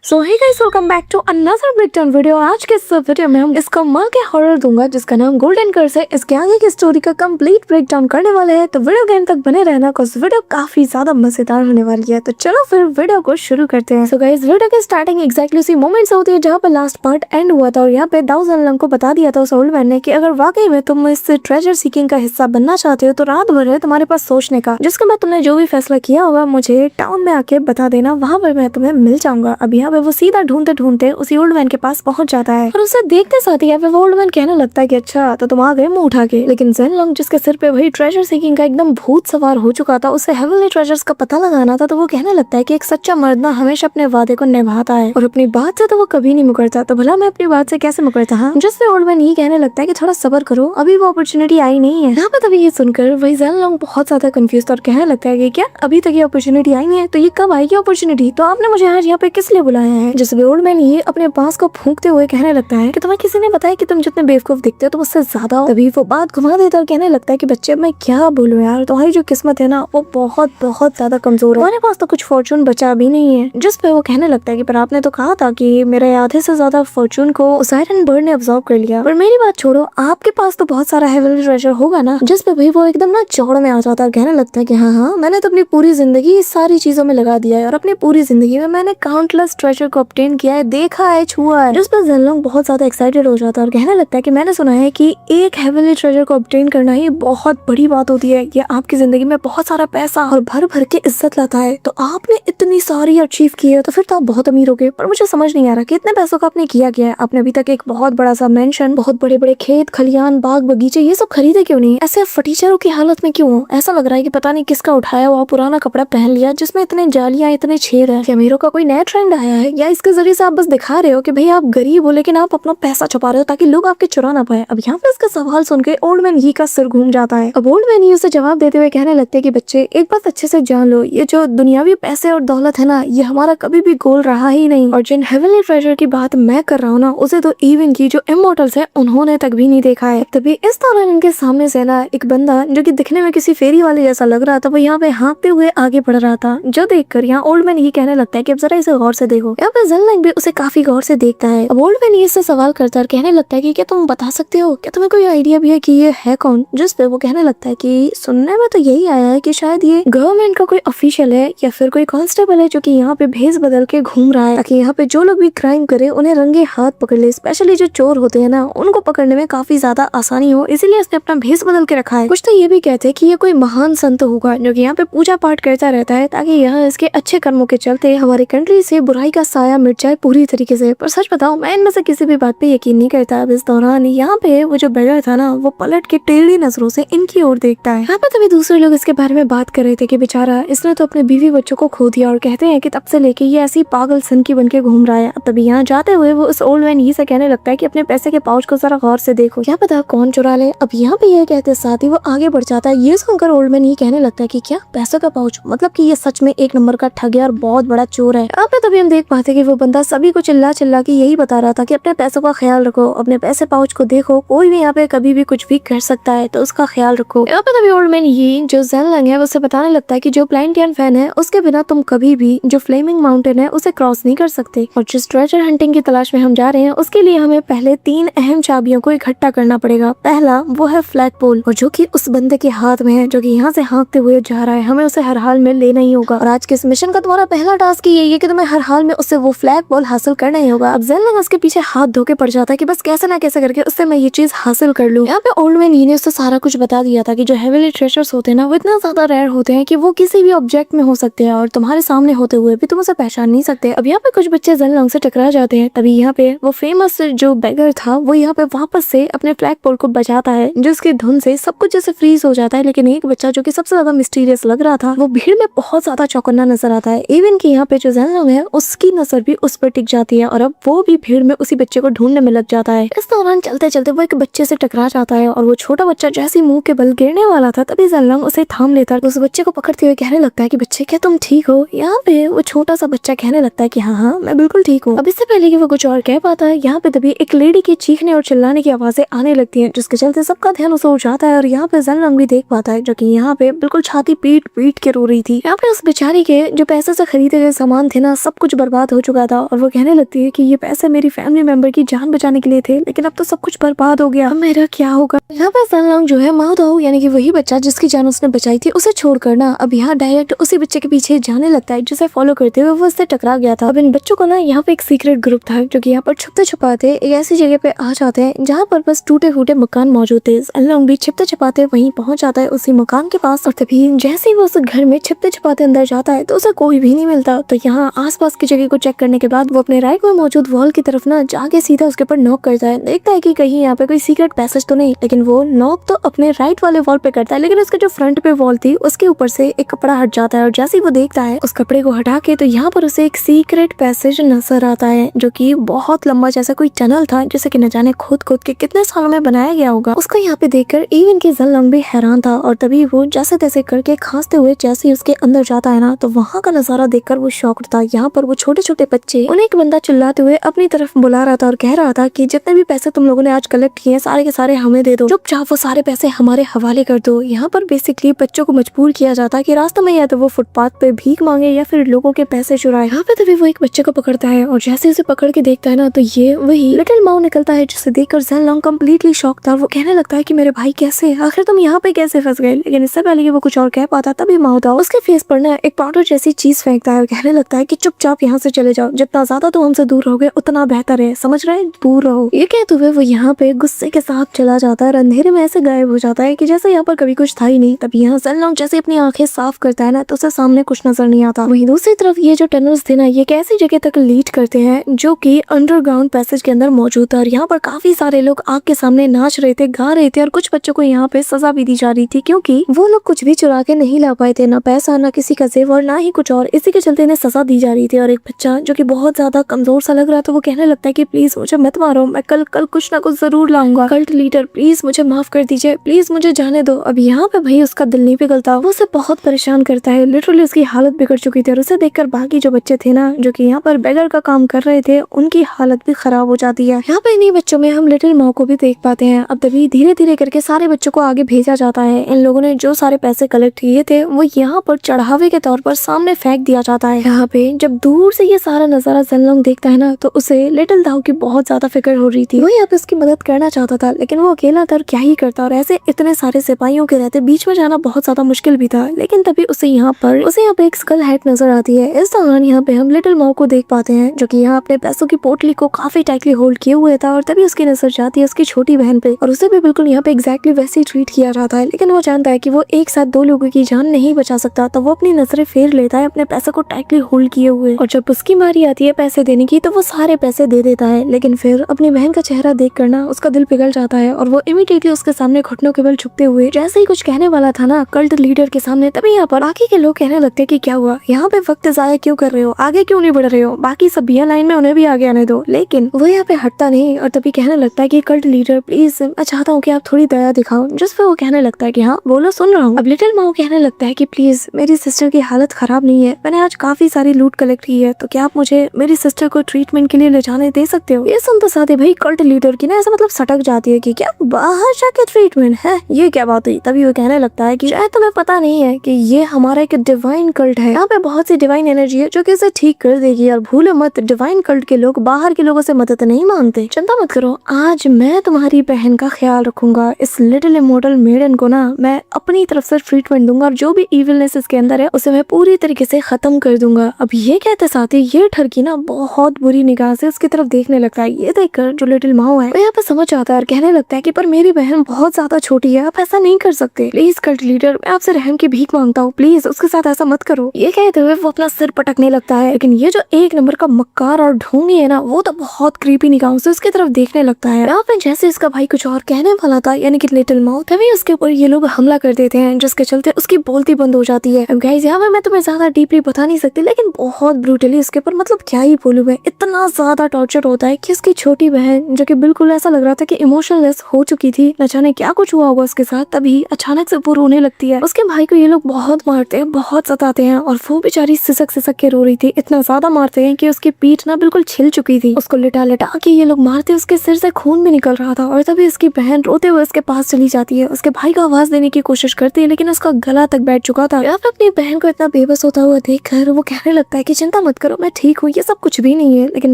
So hey guys, welcome back to another breakdown video. आज के इस वीडियो में हम इसको माँ के हॉरर दूंगा जिसका नाम गोल्डन कर्स है। इसके आगे की स्टोरी का कंप्लीट ब्रेकडाउन करने वाले हैं, तो वीडियो के एंड तक बने रहना बिकॉज़ वीडियो काफी ज्यादा मजेदार होने वाली है। तो चलो फिर वीडियो को शुरू करते हैं। सो गाइस, वीडियो की स्टार्टिंग एक्जैक्टली उसी मोमेंट से होती है जहाँ पे लास्ट पार्ट एंड हुआ था और यहाँ पे दाऊ ज़नलंग को बता दिया था उस ओल्ड मैन ने कि अगर वाकई में तुम इस ट्रेजर सीकिंग का हिस्सा बनना चाहते हो तो रात भर है तुम्हारे पास सोचने का, जिसके बाद तुमने जो भी फैसला किया होगा मुझे टाउन में आके बता देना, वहाँ पर मैं तुम्हें मिल जाऊंगा। अब यहाँ पे वो सीधा ढूंढते ढूंढते उसी ओल्ड मैन के पास पहुंच जाता है और उसे देखते साथ ही वो ओल्ड मैन कहने लगता है कि अच्छा तो तुम आ गए मुंह उठा के। लेकिन ज़नलंग जिसके सिर पे वही ट्रेजर सीकिंग का एकदम भूत सवार हो चुका था, उसे हेवनली ट्रेजर्स का पता लगाना था, तो वो कहने लगता है कि एक सच्चा मर्द ना हमेशा अपने वादे को निभाता है और अपनी बात से तो वो कभी नहीं मुकरता। तो भला मैं अपनी बात से कैसे मुकरता? हाँ, जिससे ओल्ड मैन ये कहने लगता है कि थोड़ा सब्र करो, अभी वो अपॉर्चुनिटी आई नहीं है। यहाँ पे तभी ये सुनकर वही ज़नलंग बहुत ज्यादा कंफ्यूज और कहने लगता है कि क्या अभी तक ये अपॉर्चुनिटी आई नहीं है, तो ये कब आएगी अपॉर्चुनिटी? तो आपने मुझे आज यहाँ पे किस लिए बुलाया है? जिसमें ओल्ड मैन ये अपने बांस को फूंकते हुए कहने लगता है कि तुम्हें किसी ने बताया कि तुम जितने बेवकूफ दिखते हो तुम उससे ज्यादा हो। तभी वो बात घुमा देता और कहने लगता है कि बच्चे मैं क्या बोलूं यार, तुम्हारी जो किस्मत है ना वो बहुत बहुत ज्यादा कमजोर है, हमारे पास तो कुछ फॉर्चून बचा भी नहीं है। जिस पे वो कहने लगता है कि पर आपने तो कहा था कि मेरे आधे से ज्यादा फॉर्चून को उस आयरन बर्ड ने अब्सॉर्ब कर लिया, पर मेरी बात छोड़ो, आपके पास तो बहुत सारा हेवनली ट्रेजर होगा ना। जिस पे भाई वो एकदम ना चौड़ में आ जाता है, कहने लगता है कि हाँ मैंने तो अपनी पूरी जिंदगी इस सारी चीजों में लगा दिया है और अपनी पूरी जिंदगी में मैंने काउंटलेस ट्रेजर को ऑब्टेन किया है, देखा है, छुआ है। जिस पर ज़नलंग बहुत ज्यादा एक्साइटेड हो जाता है और कहने लगता है कि मैंने सुना है कि एक हेवनली ट्रेजर को ऑब्टेन करना ही बहुत बड़ी बात होती है, ये आपकी जिंदगी में बहुत सारा पैसा और भर भर के इज्जत लाता है। तो आपने इतनी सारी अचीव की है तो फिर तो आप बहुत अमीर हो गए, पर मुझे समझ नहीं आ रहा कि इतने पैसों का आपने किया क्या है? आपने अभी तक एक बहुत बड़ा सा मेंशन, बहुत बड़े बड़े खेत खलियान बाग बगीचे ये सब खरीदे क्यों नहीं? ऐसे फटीचरों की हालत में क्यों हो? ऐसा लग रहा है कि पता नहीं किसका उठाया हुआ पुराना कपड़ा पहन लिया जिसमें इतने जालियां इतने छेद है। क्या अमीरों का कोई नया ट्रेंड आया है या इसके जरिए से आप बस दिखा रहे हो कि भाई आप गरीब हो लेकिन आप अपना पैसा छुपा रहे हो ताकि लोग आपके चुरा ना पाए? अब यहाँ पे इसका सवाल सुन के ओल्ड मैन ही का सिर घूम जाता है। अब ओल्ड मैन ही उसे जवाब देते हुए कहने लगते हैं कि बच्चे एक बात अच्छे से जान लो, ये जो दुनियावी पैसे और दौलत है ना ये हमारा कभी भी गोल रहा ही नहीं, और जिन हेवनली ट्रेजर की बात मैं कर रहा हूँ ना उसे तो इवन की जो इमॉर्टल्स है उन्होंने तक भी नहीं देखा है। तभी इस दौरान इनके सामने से ना एक बंदा जो कि दिखने में किसी फेरी वाले जैसा लग रहा था वो यहाँ पे हाँकते हुए आगे बढ़ रहा था, जो देखकर यहाँ ओल्ड मैन ही कहने लगता है कि अब जरा इसे गौर से देखो। यहाँ पे ज़नलंग भी उसे काफी गौर से देखता है। अब ओल्ड मैन इससे सवाल करता है, कहने लगता है कि क्या तुम बता सकते हो, क्या तुम्हें कोई आइडिया भी है कि ये है कौन? जिस पे वो कहने लगता है कि सुनने में तो यही आया है कि शायद ये गवर्नमेंट का कोई ऑफिशियल है या फिर कोई कांस्टेबल है जो कि यहाँ पे भेस बदल के घूम रहा है ताकि यहाँ पे जो लोग भी क्राइम करे उन्हें रंगे हाथ पकड़ ले, स्पेशली जो चोर होते हैं ना उनको पकड़ने में काफी ज्यादा आसानी हो, इसीलिए उसने अपना भेस बदल के रखा है। कुछ तो ये भी कहते हैं कि ये कोई महान संत होगा जो कि यहाँ पे पूजा पाठ करता रहता है ताकि यहाँ इसके अच्छे कर्मों के चलते हमारी कंट्री से बुराई का साया मिट जाए पूरी तरीके से। पर सच बताओ मैं इनमें से किसी भी बात पे यकीन नहीं करता। अब इस दौरान यहाँ पे वो जो बेगर था ना वो पलट के टेढ़ी नजरों से इनकी ओर देखता है। यहाँ पे तभी दूसरे लोग इसके बारे में बात कर रहे थे कि बेचारा इसने तो अपने बीवी बच्चों को खो दिया और कहते हैं कि तब से लेके ये ऐसी पागल सन की बन के घूम रहा है। अब तभी यहाँ जाते हुए वो उस ओल्ड मैन ही से कहने लगता है कि अपने पैसे के पाउच को जरा गौर से देखो, क्या पता कौन चुरा ले। अब यहाँ पे ये कहते साथ ही वो आगे बढ़ जाता है। ये सुनकर ओल्ड मैन ही कहने लगता है कि क्या पैसों का पाउच, मतलब कि ये सच में एक नंबर का ठग है और बहुत बड़ा चोर है। यहाँ पे तभी हम देख पाते कि वो बंदा सभी को चिल्ला चिल्ला के यही बता रहा था कि अपने पैसों का ख्याल रखो, अपने पैसे पाउच को देखो, कोई भी यहाँ पे कभी भी कुछ भी कर सकता है तो उसका ख्याल रखो। यहाँ पे तभी ओल्ड मैन ये जो ज़नलंग है उसे बताने लगता है कि जो प्लांटियन फैन है उसके बिना तुम कभी भी जो फ्लेमिंग माउंटेन है उसे क्रॉस नहीं कर सकते, और जिस ट्रेजर हंटिंग की तलाश में हम जा रहे हैं उसके लिए हमें पहले 3 अहम चाबियों को इकट्ठा करना पड़ेगा। पहला वो है फ्लैग पोल, और जो कि उस बंदे के हाथ में है जो कि यहाँ से हाँकते हुए जा रहा है, हमें उसे हर हाल में लेना ही होगा। और आज के इस मिशन का तुम्हारा पहला टास्क यही है कि तुम्हें हर हाल में उससे वो फ्लैग पोल हासिल करना ही होगा। अब ज़नलंग उसके पीछे हाथ धो के पड़ जाता है कि बस कैसे ना कैसे करके उससे मैं ये चीज हासिल कर लूँ। यहाँ पे ओल्ड मैन ने उससे सारा कुछ बता दिया था कि जो हेवनली ट्रेजर्स होते हैं ना वो इतना ज्यादा रेयर होते हैं कि वो किसी भी ऑब्जेक्ट में हो सकते हैं और तुम्हारे सामने होते हुए भी तुम उसे पहचान नहीं सकते। अब यहाँ पे कुछ बच्चे ज़नलंग से टकरा जाते हैं। तभी यहाँ पे वो फेमस जो बेगर था वो यहाँ पे वापस से अपने फ्लैग पोल को बचाता है जिसकी धुन से सब कुछ जैसे फ्रीज हो जाता है, लेकिन एक बच्चा जो कि सबसे ज्यादा मिस्टीरियस लग रहा था वो भीड़ में बहुत ज्यादा चौकन्ना नजर आता है। इवन की यहाँ पे जो ज़नलंग है उसकी नजर भी उस पर टिक जाती है और अब वो भी भीड़ में उसी बच्चे को ढूंढने में लग जाता है। इस दौरान चलते चलते वो एक बच्चे से टकरा जाता है और वो छोटा बच्चा जैसे मुंह के बल गिरने वाला था तभी ज़नलंग उसे थाम लेता है। उस बच्चे को पकड़ते हुए कहने लगता है कि बच्चे क्या तुम ठीक हो? यहाँ पे वो छोटा सा बच्चा कहने लगता है कि हाँ हाँ मैं बिल्कुल ठीक हूँ। अब इससे पहले कि वो कुछ और कह पाता है यहाँ पे तभी एक लेडी की चीखने और चिल्लाने की आवाजें आने लगती हैं जिसके चलते सबका ध्यान उसे उठाता है और यहाँ पे ज़नलंग भी देख पाता है जो कि यहाँ पे बिल्कुल छाती पीट पीट के रो रही थी। यहाँ पे उस बेचारी के जो पैसे से खरीदे गए सामान थे ना सब कुछ बर्बाद बर्बाद हो चुका था और वो कहने लगती है कि ये पैसे मेरी फैमिली मेंबर की जान बचाने के लिए थे, लेकिन अब तो सब कुछ बर्बाद हो गया, अब मेरा क्या होगा। यहाँ पर सनलोंग जो है माओ दाओ यानी कि वही बच्चा जिसकी जान उसने बचाई थी उसे छोड़कर ना अब यहाँ डायरेक्ट उसी बच्चे के पीछे जाने लगता है, जिसे फॉलो करते हुए वो उससे टकरा गया था। अब इन बच्चों को ना यहाँ पे एक सीक्रेट ग्रुप था जो कि यहाँ पर छुपते छुपाते एक ऐसी जगह पे आ जाते हैं जहाँ पर बस टूटे फूटे मकान मौजूद थे। सनलोंग भी छिपते छुपाते वहीं पहुंच जाता है उसी मकान के पास, और तभी जैसे ही वो उस घर में छिपते छुपाते अंदर जाता है तो उसे कोई भी नहीं मिलता। तो यहाँ आसपास की जगह को चेक करने के बाद वो अपने राइट में मौजूद वॉल की तरफ ना जाके सीधा उसके ऊपर नॉक करता है, देखता है कि कहीं यहाँ पे कोई सीक्रेट पैसेज तो नहीं, लेकिन वो नॉक तो अपने राइट वाले वॉल पे करता है, लेकिन उसके जो फ्रंट पे वॉल थी उसके ऊपर से एक कपड़ा हट जाता है और जैसे ही वो देखता है उस कपड़े को हटा के तो यहाँ पर उसे एक सीक्रेट पैसेज नजर आता है जो कि बहुत लंबा जैसा कोई टनल था जिसे कि न जाने खोद खोद के कितने सालों में बनाया गया होगा। उसको यहाँ पे देखकर इवन की सनलोंग भी हैरान था और तभी वो जैसे तैसे करके खांसते हुए जैसे ही उसके अंदर जाता है ना तो वहाँ का नजारा देखकर वो शॉक्ड था। यहाँ पर वो छोटे छोटे बच्चे उन्हें एक बंदा चिल्लाते हुए अपनी तरफ बुला रहा था और कह रहा था कि जितने भी पैसे तुम लोगों ने आज कलेक्ट किए सारे के सारे हमें दे दो, चुपचाप वो सारे पैसे हमारे हवाले कर दो। यहाँ पर बेसिकली बच्चों को मजबूर किया जाता है कि रास्ते में या तो वो फुटपाथ पे भीख मांगे या फिर लोगों के पैसे चुराए। यहाँ पे तभी वो एक बच्चे को पकड़ता है और जैसे उसे पकड़ के देखता है ना तो ये वही लिटिल माओ निकलता है, जिसे देखकर सनलोंग कम्प्लीटली शॉक था। वो कहने लगता है कि मेरे भाई कैसे, आखिर तुम यहाँ पे कैसे फंस गए। लेकिन इससे पहले कि वो कुछ और कह पाता तभी माओ दाओ उसके फेस पर ना एक पाउडर जैसी चीज फेंकता है और कहने लगता है कि चुपचाप यहाँ से चले जाओ, जितना ज्यादा तुम हमसे दूर रहोगे उतना बेहतर है, समझ रहे, दूर रहो। ये कहते हुए वो यहाँ पे गुस्से के साथ चला जाता है और अंधेरे में ऐसे गायब हो जाता है कि जैसे यहाँ पर कभी कुछ था ही नहीं। तभी यहाँ सनलोंग जैसे अपनी आंखें साफ करता है ना तो उसे सामने कुछ नजर नहीं आता। वहीं दूसरी तरफ ये जो टनल्स थे ना ये एक ऐसी जगह तक लीड करते हैं जो कि अंडरग्राउंड पैसेज के अंदर मौजूद था और यहाँ पर काफी सारे लोग आग के सामने नाच रहे थे, गा रहे थे और कुछ बच्चों को यहाँ पे सजा भी दी जा रही थी क्योंकि वो लोग कुछ भी चुरा के नहीं ला पाए थे, ना पैसा ना किसी का जेवर ना ही कुछ और, इसी के चलते इन्हें सजा दी जा रही थी। और एक बच्चा जो कि बहुत ज्यादा कमजोर सा लग रहा था वो कहने लगता है कि प्लीज मुझे मत मारो, मैं कल कुछ ना कुछ जरूर लाऊंगा, कल्ट लीडर प्लीज मुझे माफ कर दीजिए, प्लीज मुझे जाने दो। अब यहाँ पे भाई उसका दिल नहीं पिघलता, वो उसे बहुत परेशान करता है, लिटरली उसकी हालत बिगड़ चुकी थी और उसे देखकर बाकी जो बच्चे थे ना जो कि यहाँ पर बेगर का काम कर रहे थे उनकी हालत भी खराब हो जाती है। यहाँ पे इन्हीं बच्चों में हम लिटिल माओ को भी देख पाते हैं। अब तभी धीरे धीरे करके सारे बच्चों को आगे भेजा जाता है। इन लोगों ने जो सारे पैसे कलेक्ट किए थे वो यहाँ पर चढ़ावे के तौर पर सामने फेंक दिया जाता है। यहाँ पे जब दूर से ये सारा नजारा सनलोंग देखता है ना तो उसे लिटिल दाओ की बहुत ज्यादा फिक्र हो रही थी। वो यहाँ पे उसकी मदद करना चाहता था लेकिन वो अकेला था और क्या ही करता, और ऐसे इतने सारे सिपाहियों के रहते बीच में जाना बहुत ज्यादा मुश्किल भी था। लेकिन तभी उसे यहाँ पे एक स्कल हेड नजर आती है। इस दौरान यहाँ पे हम लिटिल माओ को देख पाते हैं जो कि यहाँ अपने पैसों की पोटली को काफी टाइटली होल्ड किए हुए था और तभी उसकी नजर जाती है उसकी छोटी बहन पे और उसे भी बिल्कुल यहाँ पे एग्जैक्टली वैसे ही ट्रीट किया जाता है। लेकिन वो जानता है कि वो एक साथ दो लोगों की जान नहीं बचा सकता तो वो अपनी नजरें फेर लेता है अपने पैसों को टाइटली होल्ड किए हुए, और जब उसकी बारी आती है पैसे देने की तो वो सारे पैसे दे देता है। लेकिन फिर अपनी बहन का चेहरा देख कर ना उसका दिल पिघल जाता है और वो इमीडिएटली उसके सामने घुटनों के बल झुकते हुए जैसे ही कुछ कहने वाला था ना कल्ट लीडर के सामने, तभी यहाँ पर बाकी के लोग कहने लगते कि क्या हुआ, यहाँ पे वक्त जाया क्यों कर रहे हो, आगे क्यों नहीं बढ़ रहे हो, बाकी सब भी लाइन में उन्हें भी आगे आने दो। लेकिन वो यहाँ पे हटता नहीं और तभी कहने लगता है कि कल्ट लीडर प्लीज मैं चाहता हूँ कि आप थोड़ी दया दिखाओ। जिस पे वो कहने लगता है कि हाँ बोलो सुन रहा हूँ। अब लिटिल माओ कहने लगता है कि प्लीज मेरी सिस्टर की हालत खराब नहीं है, मैंने आज काफी सारी लूट कलेक्ट की है, तो क्या आप मुझे मेरी सिस्टर को ट्रीटमेंट के लिए ले जाने दे सकते हो। ये सुन तो साथ ही भाई कल्ट लीडर की ना ऐसा मतलब सटक जाती है कि क्या बाहर जाके ट्रीटमेंट है, ये क्या बात हुई। तभी वो कहने लगता है कि शायद तुम्हें पता नहीं है कि ये हमारा एक डिवाइन कल्ट है, यहाँ पे बहुत सी डिवाइन एनर्जी है जो कि इसे ठीक कर देगी, और भूलो मत डिवाइन कल्ट के लोग बाहर के लोगों से मदद नहीं मांगते, चिंता मत करो, आज मैं तुम्हारी बहन का ख्याल रखूंगा, इस लिटिल इमॉर्टल मेडन को ना मैं अपनी तरफ से ट्रीटमेंट दूंगा और जो भी इविलनेस इसके अंदर है उसे मैं पूरी तरीके से खत्म कर दूंगा। अब ये कहते साथ ही ये ठरकी ना बहुत बुरी निगाह से उसकी तरफ देखने लगता है। ये देखकर जो लिटिल माओ है वो यहाँ पे समझ आता है और कहने लगता है कि पर मेरी बहन बहुत ज्यादा छोटी है, आप ऐसा नहीं कर सकते, प्लीज कल्ट लीडर मैं आपसे रहम की भीख मांगता हूँ, प्लीज उसके साथ ऐसा मत करो। ये कहते हुए वो अपना सिर पटकने लगता है। लेकिन ये जो एक नंबर का मक्कार और ढोंगी है ना वो तो बहुत क्रीपी निगाहों से उसकी तरफ देखने लगता है। यहाँ पे जैसे इसका भाई कुछ और कहने वाला था यानी कि लिटिल माओ, तभी उसके ऊपर ये लोग हमला कर देते हैं जिसके चलते उसकी बोलती बंद हो जाती है। अब गाइस यहाँ पे मैं तुम्हें ज्यादा डीपली बता नहीं सकती लेकिन बहुत ब्रूटली उसके ऊपर मतलब क्या ही बोलूं मैं, इतना ज्यादा टॉर्चर होता है कि उसकी छोटी बहन जो कि बिल्कुल ऐसा लग रहा था कि इमोशनलेस हो चुकी थी, न जाने क्या कुछ हुआ होगा उसके साथ, तभी अचानक से वो रोने लगती है। उसके भाई को ये लोग बहुत मारते हैं, बहुत सताते हैं और वो बेचारी सिसक सिसक के रो रही थी, इतना ज्यादा मारते हैं कि उसकी पीठ ना बिल्कुल छिल चुकी थी। उसको लिटा लिटा के ये लोग मारते, उसके सिर से खून भी निकल रहा था और तभी उसकी बहन रोते हुए उसके पास चली जाती है, उसके भाई को आवाज देने की कोशिश करती है लेकिन उसका गला तक बैठ चुका था। अब अपनी बहन को इतना बेबस होता हुआ देखकर वो कहने लगता है कि चिंता मत मत करो, मैं ठीक हूँ, ये सब कुछ भी नहीं है। लेकिन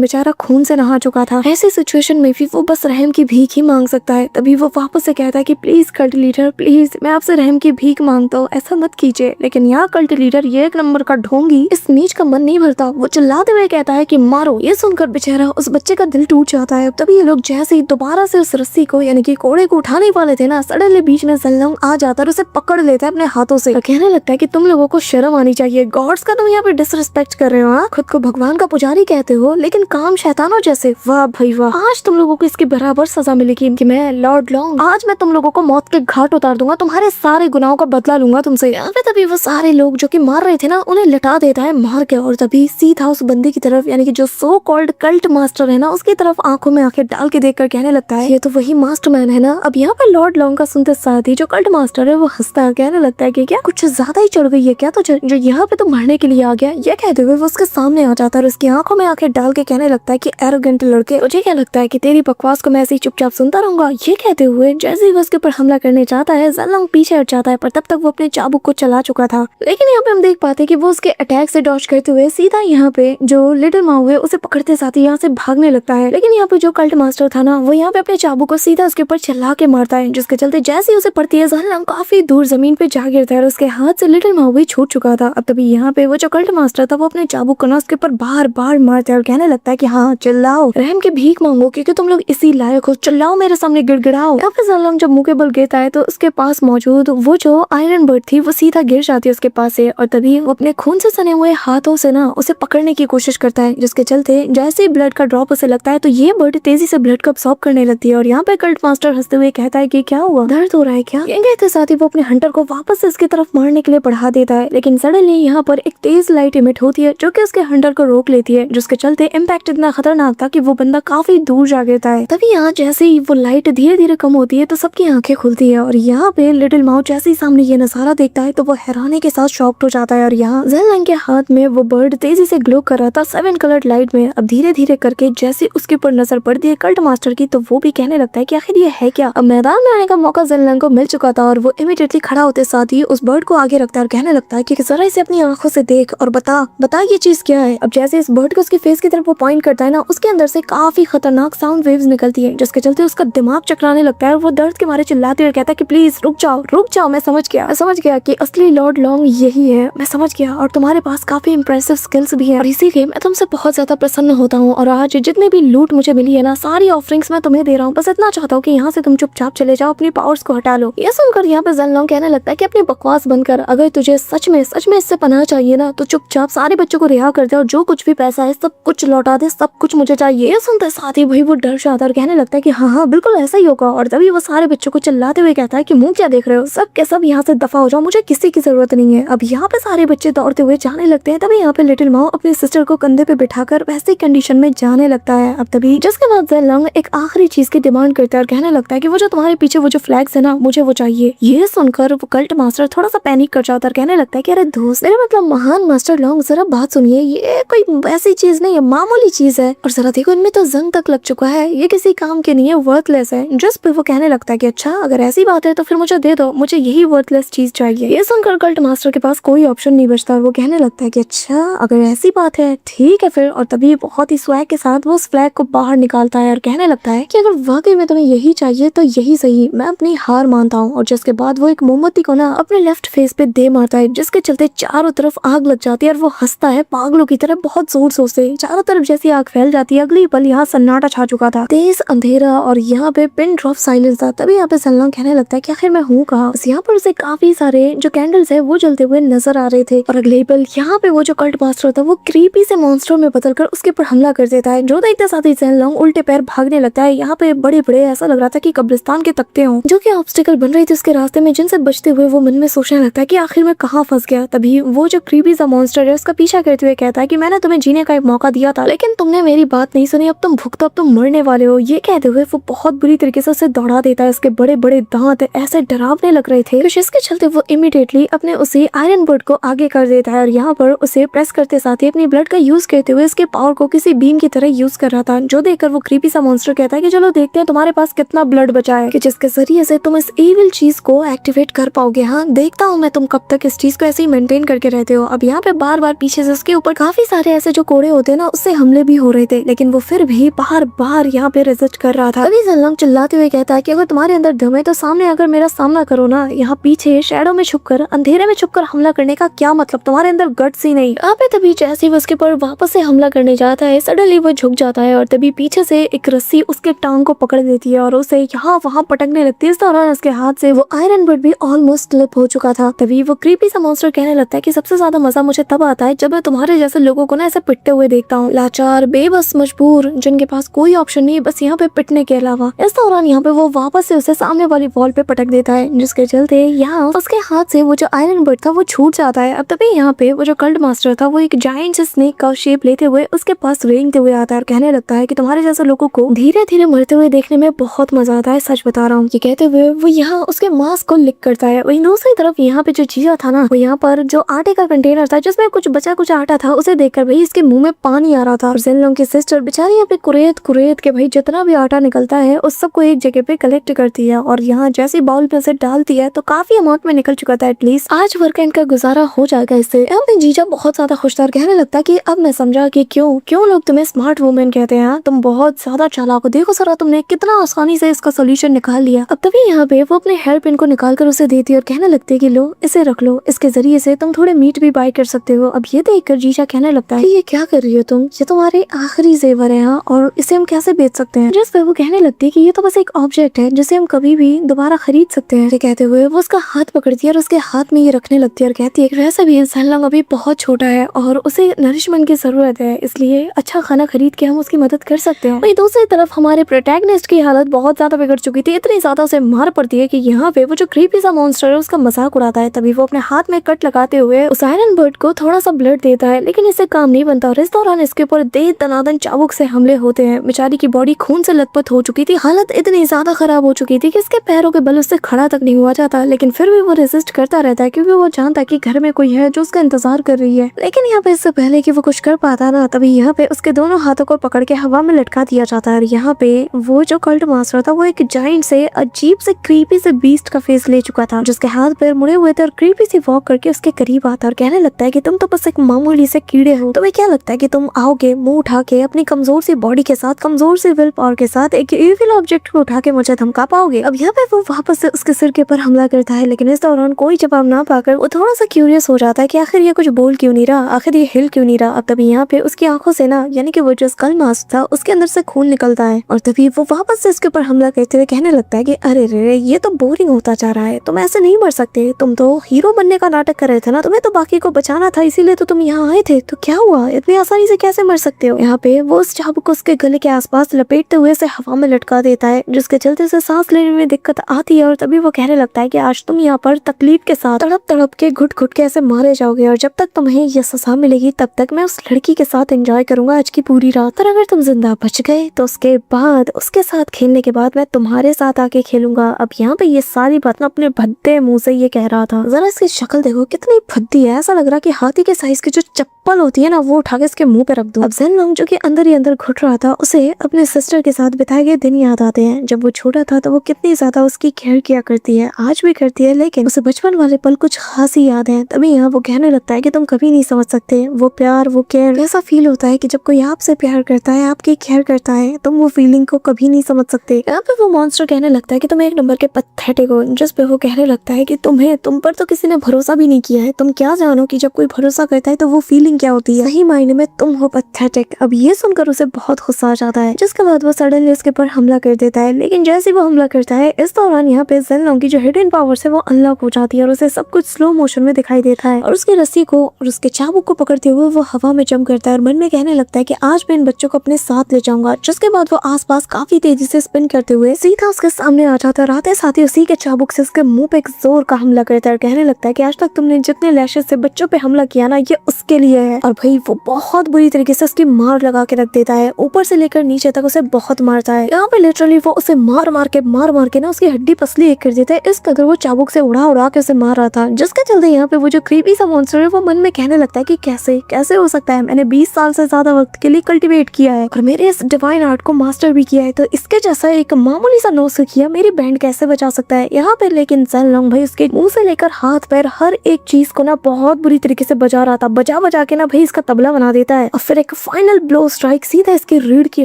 बेचारा खून से नहा चुका था। ऐसी सिचुएशन में भी वो बस रहम की भीख ही मांग सकता है। तभी वो वापस से कहता है कि प्लीज कल्ट लीडर, प्लीज मैं आपसे रहम की भीख मांगता हूँ, ऐसा मत कीजिए। लेकिन यहाँ कल्ट लीडर, ये एक नंबर का ढोंगी, इस नीच का मन नहीं भरता। वो चिल्लाते हुए कहता है कि मारो। ये सुनकर बेचारा उस बच्चे का दिल टूट जाता है। तभी ये लोग जैसे ही दोबारा से उस रस्सी को यानी कि कोड़े को उठाने वाले थे ना, सडनली बीच में ज़ेनलोंग आ जाता है और उसे पकड़ लेता है अपने हाथों से और कहने लगता है कि तुम लोगों को शर्म आनी चाहिए, गॉड्स का तुम यहाँ पे डिसरिस्पेक्ट कर रहे हो। खुद को भगवान का पुजारी कहते हो लेकिन काम शैतानों जैसे। वाह भाई वाह, आज तुम लोगों को इसकी बराबर सजा मिलेगी कि मैं लॉर्ड लॉन्ग, आज मैं तुम लोगों को मौत के घाट उतार दूंगा, तुम्हारे सारे गुनाहों का बदला लूंगा तुमसे। यहाँ पे तभी वो सारे लोग जो कि मार रहे थे ना, उन्हें लटा देता है मार के। और तभी सीधा उस बंदी की तरफ यानी कि जो सो कॉल्ड कल्ट मास्टर है ना, उसकी तरफ आंखों में आंखें डाल के देखकर कहने लगता है ये तो वही मास्टरमैन है ना। अब यहाँ पे लॉर्ड लॉन्ग का सुनते साथ ही जो कल्ट मास्टर है वो हंसता है, कहने लगता है कि क्या कुछ ज्यादा ही चढ़ गई है क्या, तो जो यहाँ पे तो मरने के लिए आ गया। ये कहते हुए वो उसके सामने आ जाता है और उसकी आंखों में आंखें डाल के कहने लगता है कि एरोगेंट लड़के, मुझे क्या लगता है कि तेरी बकवास को मैं ऐसे ही चुपचाप सुनता रहूंगा। ये कहते हुए जैसे ही वो उसके ऊपर हमला करने चाहता है, ज़ेनलोंग पीछे हट जाता है, पर तब तक वो अपने चाबुक को चला चुका था। लेकिन यहाँ पे हम देख पाते हैं कि वो उसके अटैक से डॉज करते हुए सीधा यहाँ पे जो लिटिल माओ है उसे पकड़ते साथ ही यहाँ से भागने लगता है। लेकिन यहाँ पे जो कल्ट मास्टर था ना, वो यहाँ पे अपने चाबुक को सीधा उसके ऊपर चला के मारता है, जिसके चलते जैसे ही उसे पड़ती है, ज़ेनलोंग काफी दूर जमीन पे जा गिरता है और उसके हाथ से लिटिल माओ भी छूट चुका था। अब तभी यहाँ पे वो जो कल्ट मास्टर था वो अपने चाबुक को ना उसके ऊपर बार बार मारता है और कहने लगता है कि हाँ चिल्लाओ, रहम की भीख मांगो क्योंकि तुम लोग इसी लायक हो, चिल्लाओ मेरे सामने, गिड़गिड़ाओ। यहाँ पे ज़ेनलोंग जब मुंह के बल गिरता है तो उसके पास मौजूद वो जो आयरन बर्ड थी वो सीधा गिर जाती है उसके पास से, और तभी वो अपने खून से सने हुए हाथों से ना उसे पकड़ने की कोशिश करता है, जिसके चलते जैसे ही ब्लड का ड्रॉप उसे लगता है तो ये बर्ड तेजी से ब्लड को अब्सॉर्ब करने लगती है। और यहाँ पे कल्ट मास्टर हंसते हुए कहता है कि क्या हुआ, दर्द हो रहा है क्या। ये कहते साथ ही वो अपने हंटर को वापस से इसकी तरफ मारने के लिए बढ़ा देता है। लेकिन सडनली यहाँ पर एक तेज लाइट इमिट होती है जो कि उसके हंटर को रोक लेती है, जिसके चलते इम्पैक्ट इतना खतरनाक था कि वो बंदा काफी दूर जा गिरता है। तभी यहाँ जैसे ही वो लाइट धीरे धीरे कम होती है तो सबकी आंखें खुलती है और यहाँ पे लिटिल माओ जैसे ही सामने ये नजारा देखता है तो वो हैरानी के साथ शॉक्ड हो जाता है। और यहाँ ज़ेनलोंग के हाथ में वो बर्ड तेजी से ग्लो कर रहा था 7 कलर्ड लाइट में। अब धीरे धीरे करके जैसे उसके ऊपर नजर पड़ती है कल्ट मास्टर की, तो वो भी कहने लगता है कि आखिर ये है क्या। अब मैदान में आने का मौका ज़ेनलोंग को मिल चुका था और वो इमीडिएटली खड़ा होते साथ ही उस बर्ड को आगे रखता है और कहने लगता है कि जरा इसे अपनी आंखों से देख और बता ये चीज क्या है। अब जैसे इस बर्ड को उसके फेस की तरफ वो पॉइंट करता है ना, उसके अंदर से काफी खतरनाक साउंड वेव्स निकलती है, जिसके चलते उसका दिमाग चकराने लगता है और वो दर्द के मारे चिल्लाते हुए कहता है कि प्लीज रुक जाओ, मैं समझ गया कि असली लॉर्ड लॉन्ग यही है, मैं समझ गया, और तुम्हारे पास काफी इंप्रेसिव स्किल्स भी है और इसीलिए मैं तुमसे बहुत ज्यादा प्रसन्न होता हूँ। और आज जितने भी लूट मुझे मिली है ना, सारी ऑफरिंग्स मैं तुम्हें दे रहा हूँ, बस इतना चाहता हूँ कि यहाँ से तुम चुपचाप चले जाओ, अपनी पावर्स को हटा लो। ये सुनकर यहाँ पे ज़ेनलोंग कहने लगता है कि अपनी बकवास बंद कर, अगर तुझे सच में इससे पनाह चाहिए ना तो चुपचाप सारे बच्चों को रिहा कर दे और जो कुछ भी पैसा है सब कुछ लौटा दे, सब कुछ मुझे चाहिए। ये सुनते साथ ही भाई वो डर जाता है और कहने लगता है कि हाँ बिल्कुल ऐसा ही होगा। और तभी वो सारे बच्चों को चिल्लाते हुए कहता है कि मुंह क्या देख रहे हो, सब के सब यहाँ से दफा हो जाओ, मुझे किसी की जरूरत नहीं है। अब यहाँ पे सारे बच्चे दौड़ते हुए जाने लगते हैं। तभी यहाँ पे लिटिल माओ अपनी सिस्टर को कंधे पे बिठाकर वैसे कंडीशन में जाने लगता है। अब तभी जिसके बाद ज़ेनलोंग एक आखिरी चीज की डिमांड करता है और कहने लगता है कि वो जो तुम्हारे पीछे वो जो फ्लैग्स है ना, मुझे वो चाहिए। ये सुनकर वो कल्ट मास्टर थोड़ा सा पैनिक कर जाता है, कहने लगता है कि अरे दोस्त, मेरा मतलब महान मास्टर लॉन्ग, जरा बात सुनिए, ये कोई ऐसी चीज नहीं है, मामूली चीज है, और जरा देखो इनमें तो जंग तक लग चुका है, ये किसी काम के नहीं है, वर्थलेस है। जिस पे वो कहने लगता है कि अच्छा अगर ऐसी बात है तो फिर मुझे दे दो, मुझे यही वर्थलेस चीज चाहिए। ये सुनकर कल्ट मास्टर के पास कोई ऑप्शन नहीं बचता और वो कहने लगता है कि अच्छा अगर ऐसी बात है ठीक है फिर। और तभी बहुत ही स्वैग के साथ वो उस फ्लैग को बाहर निकालता है और कहने लगता है कि अगर वाकई में तुम्हें यही चाहिए तो यही सही, मैं अपनी हार मानता हूँ। और जिसके बाद वो एक मोमबत्ती को ना अपने लेफ्ट फेस पे दे मारता है, जिसके चलते चारों तरफ आग लग जाती है और वो हंसता है पागलों की तरह बहुत जोर शोर से। चारों तरफ जैसी आग फैल जाती है, अगली पल यहाँ सन्नाटा छा चुका था, तेज अंधेरा और यहाँ पे पिन ड्रॉप साइलेंस था। तभी यहाँ पे ज़ेनलोंग कहने लगता है कि आखिर मैं हूँ कहाँ। यहाँ पर उसे काफी सारे जो कैंडल्स है वो जलते हुए नजर आ रहे थे और अगले पल यहाँ पे वो जो कल्ट मास्टर था वो क्रीपी से मॉन्स्टर में बदलकर उसके ऊपर हमला कर देता है, जो देखते साथ ही ज़ेनलोंग उल्टे पैर भागने लगता है। यहाँ पे बड़े बड़े ऐसा लग रहा था कि कब्रिस्तान के तख्ते हों जो कि ऑब्स्टिकल बन रही थी उसके रास्ते में, जिनसे बचते हुए वो मन में सोचने लगता है कि आखिर मैं कहाँ फंस गया। तभी वो जो क्रीपी सा मॉन्स्टर है उसका पीछा करते हुए कहता है कि मैंने तुम्हें जीने का एक मौका दिया था लेकिन तुमने मेरी बात नहीं सुनी, अब तुम भुगतो, अब तुम मरने वाले हो। ये कहते हुए वो बहुत बुरी तरीके से उसे दौड़ा देता है, उसके बड़े बड़े दांत ऐसे डरावने लग रहे थे, जिसके चलते वो इमीडिएटली अपने उसे आयरन बर्ड को आगे कर देता है और यहाँ पर उसे प्रेस करते साथ ही अपनी ब्लड का यूज करते हुए उसके पावर को किसी बीम की तरह यूज कर रहा था, जो देखकर वो क्रीपी सा मॉन्स्टर कहता है कि चलो देखते हैं तुम्हारे पास कितना ब्लड बचा है कि जिसके जरिए से तुम इस इविल चीज को एक्टिवेट कर पाओगे। हाँ देखता हूँ मैं तुम कब तक इस चीज को ऐसे ही मेंटेन करके रहते हो। अब यहाँ पे बार बार पीछे से उसके ऊपर पर काफी सारे ऐसे जो कोड़े होते हैं ना उससे हमले भी हो रहे थे, लेकिन वो फिर भी बार बार यहाँ पे रेजिस्ट कर रहा था। तभी ज़ेनलॉन्ग चिल्लाते हुए कहता है कि अगर तुम्हारे अंदर दम है तो सामने अगर मेरा सामना करो ना, यहाँ पीछे शैडो में छुपकर अंधेरे में छुपकर हमला करने का क्या मतलब, तुम्हारे अंदर गट्स ही नहीं। यहाँ पे तभी जैसे ही उसके ऊपर वापस से हमला करने जाता है सडनली वो झुक जाता है और तभी पीछे से एक रस्सी उसके टांग को पकड़ देती है और उसे यहाँ वहाँ पटकने लगती है। इस दौरान उसके हाथ से वो आयरन बर्ड भी ऑलमोस्ट स्लिप हो चुका था। तभी वो क्रीपी सा मॉन्स्टर कहने लगता है कि सबसे ज्यादा मजा मुझे तब आता है जब मैं तुम्हारे जैसे लोगों को ना ऐसे पिटते हुए देखता हूँ, लाचार, बेबस, मजबूर, जिनके पास कोई ऑप्शन नहीं बस यहाँ पे पिटने के अलावा। इस दौरान यहाँ पे वो वापस से उसे सामने वाली वॉल पे पटक देता है, जिसके चलते यहाँ उसके हाथ से वो जो आयरन बर्ड था वो छूट जाता है। अब तभी यहाँ पे वो जो कल्ट मास्टर था वो एक जायंट से स्नेक का शेप लेते हुए उसके पास रेंगते हुए आता है और कहने लगता है कि तुम्हारे जैसे लोगों को धीरे धीरे मरते हुए देखने में बहुत मजा आता है, सच बता रहा हूँ। ये कहते हुए वो यहाँ उसके मास्क को लिक करता है। वहीं दूसरी तरफ यहाँ पे जो चीजा था ना वो यहाँ पर जो आटे का कंटेनर था जिसमें कुछ बचा कुछ आटा था, उसे देखकर भाई इसके मुंह में पानी आ रहा था। और ज़ेनलॉन्ग की सिस्टर बेचारी यहाँ पे कुरेद के भाई जितना भी आटा निकलता है उस सबको एक जगह पे कलेक्ट करती है और यहाँ जैसे बाउल में से डालती है तो काफी अमाउंट में निकल चुका था। एटलीस्ट आज वर्क एंड का गुजारा हो जाएगा इससे। यहाँ पे जीजा बहुत ज्यादा खुश था, कहने लगता है कि अब मैं समझा कि क्यों लोग तुम्हें स्मार्ट वुमेन कहते हैं, तुम बहुत ज्यादा चालाक हो, देखो सरा तुमने कितना आसानी से इसका सोल्यूशन निकाल लिया। अब तभी यहाँ पे वो अपने हेयर पिन को निकाल कर उसे देती है और कहने लगती है कि लो इसे रख लो, इसके जरिए से तुम थोड़े मीट भी बाय कर सकते हो। अब ये देखकर जीजा कहने लगता है कि ये क्या कर रही हो तुम, ये तुम्हारे आखिरी जेवर है और इसे हम कैसे बेच सकते हैं। जिस पे वो कहने लगती है कि ये तो बस एक ऑब्जेक्ट है जिसे हम कभी भी दोबारा खरीद सकते हैं। कहते हुए वो उसका हाथ पकड़ती है और उसके हाथ में ये रखने लगती है और कहती है कि वैसे भी ज़ेनलॉन्ग अभी बहुत छोटा है और उसे नरिशमेंट की जरूरत है, इसलिए अच्छा खाना खरीद के हम उसकी मदद कर सकते हैं। वहीं दूसरी तरफ हमारे प्रोटैगनिस्ट की हालत बहुत ज्यादा बिगड़ चुकी थी, इतनी ज्यादा उसे मार पड़ती है कि यहाँ पे वो जो क्रीपी सा मॉन्स्टर है उसका मजाक उड़ाता है। तभी वो अपने हाथ में कट लगाते हुए उस आयरन बर्ड को थोड़ा सा ब्लड देता है, लेकिन इससे काम नहीं बनता और इस दौरान इसके ऊपर दे दनादन चाबुक से हमले होते हैं। बेचारी की बॉडी खून से लथपथ हो चुकी थी, हालत इतनी ज्यादा खराब हो चुकी थी कि इसके पैरों के बल उससे खड़ा तक नहीं हुआ जाता, लेकिन फिर भी वो रेजिस्ट करता रहता है क्योंकि वो जानता है कि घर में कोई है जो उसका इंतजार कर रही है। लेकिन यहाँ पे इससे पहले कि वो कुछ कर पाता ना, तभी यहाँ पे उसके दोनों हाथों को पकड़ के हवा में लटका दिया जाता है और यहाँ पे वो जो कल्ट मास्टर था वो एक जाइंट से अजीब से क्रीपी से बीस्ट का फेस ले चुका था, जिसके हाथ पैर मुड़े हुए थे और क्रीपी सी वॉक करके उसके करीब आता और कहने लगता है कि तुम तो बस एक मामूली से कीड़े हो, तुम्हें क्या लगता है कि तुम आओगे मुंह उठा के अपनी कमजोर सी बॉडी के साथ, कमजोर सी विल पावर के साथ एक इविल ऑब्जेक्ट को उठा के मुझे धमका पाओगे। अब यहाँ पे वो वापस से उसके सिर के ऊपर हमला करता है, लेकिन इस दौरान कोई जवाब ना पाकर वो थोड़ा सा क्यूरियस हो जाता है कि आखिर ये कुछ बोल क्यों नहीं रहा, आखिर ये हिल क्यों नहीं रहा। अब तभी यहाँ पे उसकी आंखों से ना यानी कि वो जो स्कल मास्क था उसके अंदर से खून निकलता है और तभी वो वापस से इसके ऊपर हमला करते हुए कहने लगता है कि अरे रे ये तो बोरिंग होता जा रहा है, तुम ऐसे नहीं मर सकते, तुम तो हीरो बनने का नाटक कर रहे थे ना, तुम्हें तो बाकी को बचाना था इसीलिए तो तुम यहाँ आए थे, तो क्या हुआ, इतनी आसानी से कैसे मर सकते हो। यहाँ पे वो उस चाबुक को उसके गले के आसपास लपेटते हुए से हवा में लटका देता है, जिसके चलते से सांस लेने में दिक्कत आती है और तभी वो कहने लगता है कि आज तुम यहाँ पर तकलीफ के साथ तड़प तड़प के घुट घुट के ऐसे मारे जाओगे और जब तक तुम्हें ये सजा मिलेगी तब तक मैं उस लड़की के साथ एंजॉय करूंगा आज की पूरी रात, और अगर तुम जिंदा बच गए तो उसके बाद उसके साथ खेलने के बाद मैं तुम्हारे साथ आके खेलूंगा। अब यहाँ पे ये सारी बात ना अपने भद्दे मुंह से ये कह रहा था, जरा इसकी शक्ल देखो कितनी भद्दी है, ऐसा लग रहा कि हाथी के साइज की जो चप्पल होती है ना वो उठा के इसके मुंह पे रख दूं। अब ज़ेनलॉन्ग जो कि अंदर ही अंदर घुट रहा था उसे अपने सिस्टर के साथ बिताए गए दिन याद आते हैं। जब वो छोटा था तो वो कितनी ज्यादा उसकी केयर किया करती है, आज भी करती है, लेकिन उसे बचपन वाले पल कुछ खास ही याद है। तभी यहाँ वो कहने लगता है कि तुम कभी नहीं समझ सकते वो प्यार, वो केयर कैसा फील होता है कि जब कोई आपसे प्यार करता है, आपकी केयर करता है, तुम वो फीलिंग को कभी नहीं समझ सकते। यहाँ पे वो मॉन्स्टर कहने लगता है कि तुम एक नंबर के पैथेटिक हो, जिस पे वो कहने लगता है कि तुम पर तो किसी ने भरोसा भी नहीं किया है, तुम क्या जानो कि जब कोई भरोसा करता है तो वो फीलिंग क्या होती है, सही मायने में तुम हो पैथेटिक। अब ये सुनकर उसे बहुत गुस्सा आ जाता है, जिसके बाद वो सडनली उसके ऊपर हमला कर देता है, लेकिन जैसे वो हमला करता है इस दौरान यहाँ पे ज़ेनलॉन्ग की जो हिडन पावर्स है वो अनलॉक हो जाती है और उसे सब कुछ स्लो मोशन में दिखाई देता है और उसकी रस्सी को और उसके चाबुक को पकड़ते हुए वो हवा में जंप करता है और मन में कहने लगता है कि आज मैं इन बच्चों को अपने साथ ले जाऊंगा। जिसके बाद वो आसपास काफी तेजी से स्पिन करते हुए सीधा उसके सामने आ जाता है और आते साथ ही उसी के चाबुक से उसके मुंह पे एक जोर का हमला करता है और कहने लगता है कि आज तक तुमने जितने लैशेस से बच्चों पे हमला किया ना ये उसके लिए है। और भाई वो बहुत बुरी तरीके से उसकी मार लगा के रख देता है, ऊपर से लेकर नीचे तक उसे बहुत मारता है। यहाँ पे लिटरली वो उसे मार मार के ना उसकी हड्डी पसली एक कर देता है, इस कदर वो चाबुक से उड़ा के उसे मार रहा था। जिसके चलते यहाँ पे वो जो क्रीपी सा मॉन्स्टर है वो मन में कहने लगता है कि कैसे हो सकता है, मैंने 20 साल से ज्यादा वक्त के लिए कल्टीवेट किया है और मेरे इस डिवाइन आर्ट को मास्टर भी किया है, तो इसके जैसा एक मामूली सा नोस्क किया मेरी बैंड कैसे बचा सकता है। यहाँ पे लेकिन ज़ेनलॉन्ग भाई उसके मुंह से लेकर हाथ पैर हर एक चीज को ना बहुत बुरी तरीके से बजा रहा था, बजा जाके ना भाई इसका तबला बना देता है और फिर एक फाइनल ब्लो स्ट्राइक सीधा इसकी रीढ़ की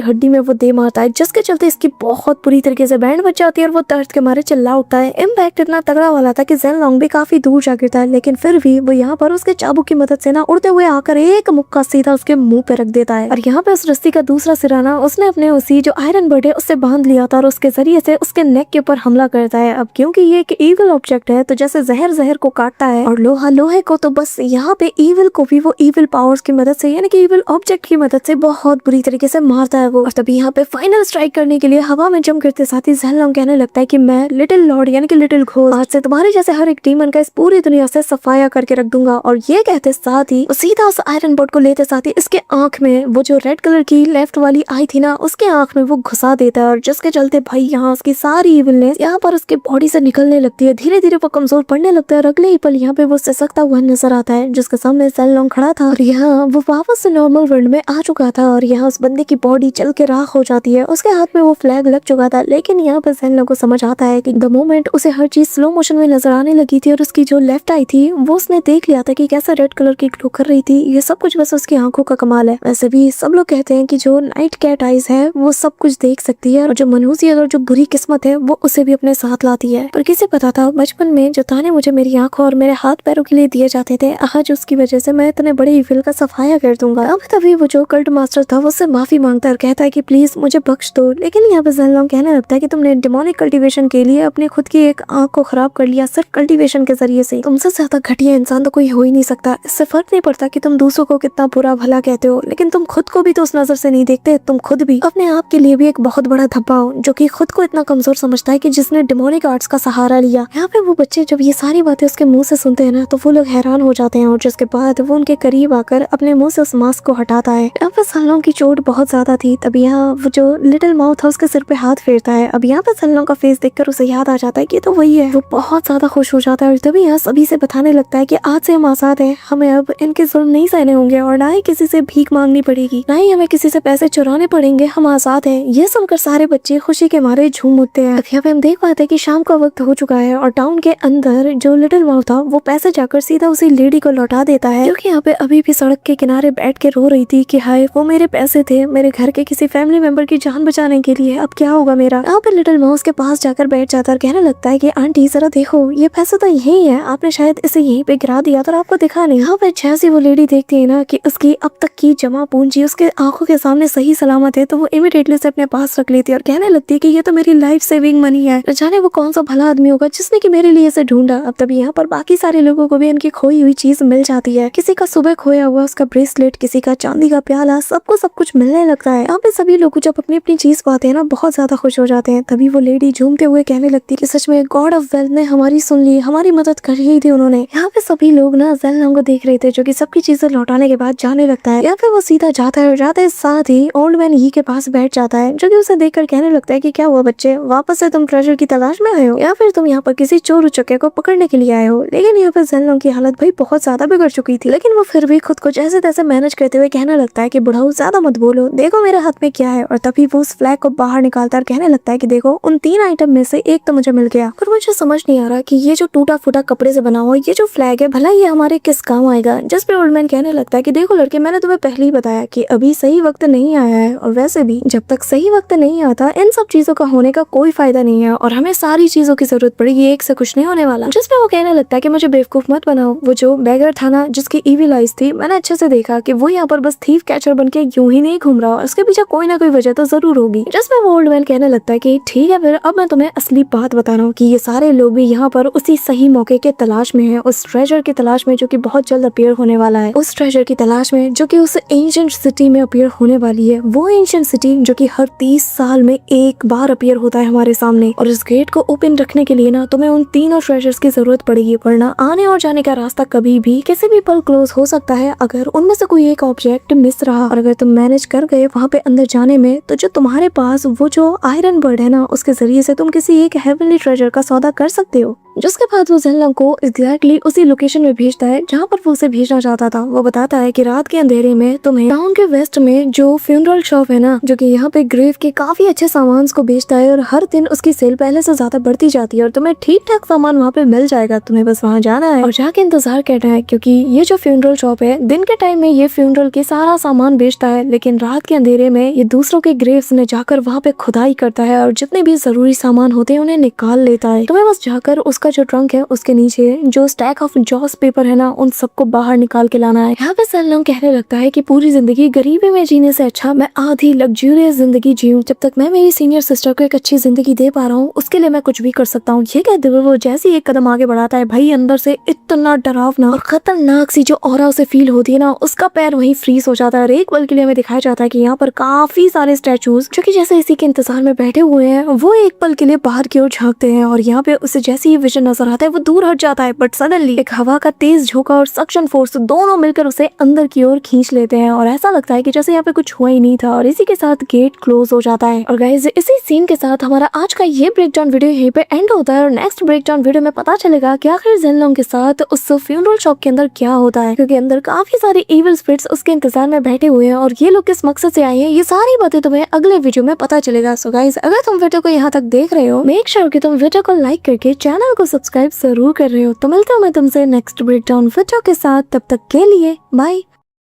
हड्डी में वो दे मारता है, जिसके चलते इसकी बहुत बुरी तरीके से बैंड बच जाती है और वो दर्द के मारे चिल्ला उठता है। इम्पैक्ट इतना तगड़ा वाला था कि ज़ेन लॉन्ग भी काफी दूर जा गिरता है, लेकिन फिर भी वो यहाँ पर उसके चाबुक की मदद से ना उड़ते हुए आकर एक मुक्का सीधा उसके मुंह पे रख देता है। और यहाँ पे उस रस्सी का दूसरा सिरा ना उसने अपने उसी जो आयरन बर्ड है उससे बांध लिया था और उसके जरिए से उसके नेक के ऊपर हमला करता है। अब क्योंकि ये एक ईविल ऑब्जेक्ट है तो जैसे जहर जहर को काटता है और लोहा लोहे को, तो बस यहाँ पे ईविल को भी वो ईविल पावर्स की मदद से यानी कि ईविल ऑब्जेक्ट की मदद से बहुत बुरी तरीके से मारता है वो। और तभी यहाँ पे फाइनल स्ट्राइक करने के लिए हवा में जंप करते साथ ही ज़ेन लॉन्ग कहने लगता है कि मैं लिटिल लॉर्ड यानी कि लिटिल घोस्ट आज से तुम्हारे जैसे हर एक डीमन का इस पूरी दुनिया से सफाया करके रख दूंगा। और ये कहते साथ ही वो सीधा उस आयरन बर्ड को लेते साथ ही इसके आंख में वो जो रेड कलर की लेफ्ट वाली आई थी ना उसके आंख में वो घुसा देता है और जिसके चलते भाई यहाँ उसकी सारी इविलनेस यहाँ पर उसके बॉडी से निकलने लगती है। धीरे धीरे वो कमजोर पड़ने लगता है और अगले ही पल यहाँ पे वो सिसकता हुआ नजर आता है जिसके सामने ज़ेन लॉन्ग खड़ा था और यहाँ वो वापस से नॉर्मल वर्ल्ड में आ चुका था। और यहाँ उस बंदे की बॉडी चल के राख हो जाती है, उसके हाथ में वो फ्लैग लग चुका था। लेकिन यहाँ पर ज़ेन लॉन्ग को समझ आता है कि द मोमेंट उसे हर चीज स्लो मोशन में नजर आने लगी थी और उसकी जो लेफ्ट आई थी वो उसने देख लिया था कि कैसे रेड कलर की ग्लो कर रही थी। ये सब कुछ बस उसकी आंखों का कमाल है। वैसे भी सब लोग कहते हैं कि जो नाइट कैट आइज है वो सब कुछ देख सकती है और जो मनहूसियत और जो बुरी किस्मत है वो उसे भी अपने साथ लाती है। पर किसे पता था बचपन में जो ताने मुझे मेरी आंखों और मेरे हाथ पैरों के लिए दिए जाते थे आज उसकी वजह से मैं इतने बड़े ईविल का सफाया कर दूंगा। अब तभी वो जो कल्ट मास्टर था वो उससे माफी मांगता है और कहता है कि प्लीज मुझे बख्श दो। लेकिन यहाँ पे ज़ेन लॉन्ग कहने लगता है कि तुमने डिमोनिक कल्टीवेशन के लिए अपनी खुद की एक आंख को खराब कर लिया सिर्फ कल्टीवेशन के जरिए से। तुमसे ज्यादा घटिया इंसान तो कोई हो ही नहीं सकता। इससे फर्क नहीं पड़ता कि तुम दूसरों को कितना बुरा भला कहते हो, लेकिन तुम खुद को भी तो उस नजर से नहीं देखते। तुम खुद भी अपने आप के लिए भी एक बहुत बड़ा धब्बा हो जो कि खुद को इतना कमजोर समझता है कि जिसने डिमोनिक आर्ट्स का सहारा लिया। यहाँ पे वो बच्चे जब ये सारी बातें उसके मुंह से सुनते हैं ना तो वो लोग हैरान हो जाते हैं और जिसके बाद वो उनके करीब आकर अपने मुंह से उस मास्क को हटाता है। यहाँ पे ज़ेन लॉन्ग की चोट बहुत ज्यादा थी। तब यहाँ वो जो लिटिल माउथ है उसके सिर पे हाथ फेरता है। अब यहाँ पे ज़ेन लॉन्ग का फेस देखकर उसे याद आ जाता है कि तो वही है। वो बहुत ज्यादा खुश हो जाता है और तभी यहाँ सभी से बताने लगता है कि आज से हम आजाद हैं, हमें अब इनके जुल्म नहीं सहने होंगे और ना ही किसी से भीख मांगनी पड़ेगी, ना ही हमें किसी से पैसे चुराने पड़ेंगे, हम आजाद हैं। ये सुनकर सारे बच्चे खुशी के मारे झूम उठते हैं। यहाँ पे हम देख पाते हैं कि शाम का वक्त हो चुका है और टाउन के अंदर जो लिटिल माउथ था वो पैसे जाकर सीधा उसी लेडी को लौटा देता है, क्योंकि यहाँ पे अभी भी सड़क के किनारे बैठ के रो रही थी कि हाय वो मेरे पैसे थे मेरे घर के किसी फैमिली मेंबर की जान बचाने के लिए, अब क्या होगा मेरा। यहाँ पे लिटिल माउस के पास जाकर बैठ जाता है, कहने लगता है कि आंटी जरा देखो ये पैसे तो यही है, आपने शायद इसे यहीं पे गिरा दिया तो आपको दिखा नहीं। यहाँ पे जैसी वो लेडी देखती है ना कि उसकी अब तक की जमा पूंजी उसके आंखों के सामने सही सलामत है तो वो इमीडिएटली उसे अपने पास रख लेती है और कहने लगती है कि ये तो मेरी लाइफ सेविंग मनी है, न जाने वो कौन सा भला आदमी होगा जिसने कि मेरे लिए इसे ढूंढा। अब तभी यहाँ पर बाकी सारे लोगों को भी उनकी खोई हुई चीज मिल जाती है। किसी का सुबह खोया हुआ उसका ब्रेसलेट, किसी का चांदी का प्याला, सबको सब कुछ मिलने लगता है। यहाँ पे सभी लोग जब अपनी अपनी चीज पाते हैं ना बहुत ज्यादा खुश हो जाते हैं। तभी वो लेडी झूमते हुए कहने लगती है कि सच में गॉड ऑफ वेल्थ ने हमारी सुन ली, हमारी मदद कर ही थी उन्होंने। यहाँ पे सभी लोग ना ज़ेन लॉन्ग को देख रहे थे जो कि सबकी चीजें लौटाने के बाद जाने लगता है। यहाँ पे वो सीधा जाता है और जाते साथ ही ओल्ड मैन ही के पास बैठ जाता है जो कि उसे देखकर कहने लगता है कि क्या हुआ बच्चे, वापस से तुम ट्रेजर की तलाश में आए हो या फिर तुम यहाँ पर किसी चोर उचक्के को पकड़ने के लिए आए हो। लेकिन यहाँ पर ज़ेन लॉन्ग की हालत भाई बहुत ज्यादा बिगड़ चुकी थी, लेकिन वो फिर भी खुद को जैसे तैसे मैनेज करते हुए कहने लगता है कि बुढ़ाऊ ज्यादा मत बोलो, देखो मेरे हाथ में क्या है। और तभी वो उस फ्लैग को बाहर निकालता है और कहने लगता है कि देखो उन 3 आइटम में से एक तो मुझे मिल गया, पर मुझे समझ नहीं आ रहा कि ये जो टूटा फूटा कपड़े से बना हुआ ये जो फ्लैग है भला ये हमारे किस काम आएगा। जिस पे ओल्ड मैन कहने लगता है कि देखो लड़के, मैंने तुम्हें पहले ही बताया कि अभी सही वक्त नहीं आया है और वैसे भी जब तक सही वक्त नहीं आता इन सब चीजों का होने का कोई फायदा नहीं है और हमें सारी चीजों की जरूरत पड़ेगी, एक से कुछ नहीं होने वाला। जिस पे वो कहने लगता है कि मुझे बेवकूफ मत बनाओ, वो जो बैगर था ना जिसकी ईविल आइज थी मैंने अच्छे से देखा कि वो यहाँ पर बस थीफ कैचर बन के यूं ही नहीं घूम रहा, उसके पीछे कोई ना कोई वजह तो जरूर होगी। जिसमें वो ओल्ड मैन कहने लगता है कि ठीक है फिर अब मैं तुम्हें असली बात बता रहा हूँ कि ये सारे लोग भी यहाँ पर उसी सही मौके के तलाश में है, उस ट्रेजर की तलाश में जो कि बहुत जल्द अपीयर होने वाला है, उस ट्रेजर की तलाश में जो कि उस एंशिएंट सिटी में अपीयर होने वाली है, वो एंशिएंट सिटी जो कि हर 30 साल में एक बार अपीयर होता है हमारे सामने। और इस गेट को ओपन रखने के लिए ना तुम्हें उन तीनों ट्रेजर्स की जरूरत पड़ेगी, वरना आने और जाने का रास्ता कभी भी किसी भी पल क्लोज हो सकता है अगर उनमें से कोई एक ऑब्जेक्ट मिस रहा। और अगर तुम मैनेज कर गए वहाँ पे अंदर जाने में तो जो तुम्हारे पास वो जो आयरन बर्ड है ना उसके जरिए से तुम किसी एक हेवनली ट्रेजर का सौदा कर सकते हो। जिसके बाद वो ज़ेन लॉन्ग को एग्जैक्टली उसी लोकेशन में भेजता है जहाँ पर वो उसे भेजना चाहता था। वो बताता है कि रात के अंधेरे में तुम्हें टाउन के वेस्ट में जो फ्यूनरल शॉप है ना जो कि यहाँ पे ग्रेव के काफी अच्छे सामान को बेचता है और हर दिन उसकी सेल पहले से ज्यादा बढ़ती जाती है और तुम्हें ठीक ठाक सामान वहाँ पे मिल जाएगा, तुम्हें बस वहाँ जाना है और जाके इंतजार करना है, क्योंकि ये जो फ्यूनरल शॉप शॉप है। दिन के टाइम में ये फ्यूनरल के सारा सामान बेचता है, लेकिन रात के अंधेरे में ये दूसरों के ग्रेव्स में जाकर वहाँ पे खुदाई करता है और जितने भी जरूरी सामान होते हैं उन्हें निकाल लेता है। तुम्हें बस जाकर उसका जो ट्रंक है उसके नीचे जो स्टैक ऑफ जॉस पेपर है ना, उन सबको बाहर निकाल के लाना है। यहाँ पे सन लॉन्ग कहने लगता है कि पूरी जिंदगी गरीबी में जीने से अच्छा मैं आधी लग्जूरियस जिंदगी जीऊं। जब तक मैं मेरी सीनियर सिस्टर को एक अच्छी जिंदगी दे पा रहा हूँ उसके लिए मैं कुछ भी कर सकता हूँ। ये कहते हुए वो जैसे ही एक कदम आगे बढ़ाता है, भाई अंदर से इतना डरावना और खतरनाक सी जो ऑरा उसे फील होती है ना, उसका पैर वहीं फ्रीज हो जाता है। और एक पल के लिए हमें दिखाया जाता है कि यहाँ पर काफी सारे स्टैचूज जो कि जैसे इसी के इंतजार में बैठे हुए हैं, वो एक पल के लिए बाहर की ओर झांकते हैं और यहाँ पे उसे जैसे ही विजन नजर आता है वो दूर हट जाता है। बट सडनली एक हवा का तेज झोंका और सक्शन फोर्स दोनों मिलकर उसे अंदर की ओर खींच लेते हैं और ऐसा लगता है कि जैसे यहाँ पे कुछ हुआ ही नहीं था। और इसी के साथ गेट क्लोज हो जाता है। और गाइस इसी सीन के साथ हमारा आज का ये ब्रेकडाउन वीडियो यहीं पे एंड होता है और नेक्स्ट ब्रेकडाउन वीडियो में पता चलेगा कि आखिर जेन लॉन्ग के साथ उस फ्यूनरल शॉप के अंदर क्या होता है, क्योंकि अंदर काफी सारे इविल स्पिरिट्स उसके इंतजार में बैठे हुए हैं और ये लोग किस मकसद से आए हैं ये सारी बातें तुम्हें अगले वीडियो में पता चलेगा। सो गाइस अगर तुम वीडियो को यहाँ तक देख रहे हो, मेक श्योर कि तुम वीडियो को लाइक करके चैनल को सब्सक्राइब जरूर कर रहे हो। तो मिलता हूँ मैं तुमसे नेक्स्ट ब्रेकडाउन वीडियो के साथ, तब तक के लिए बाय।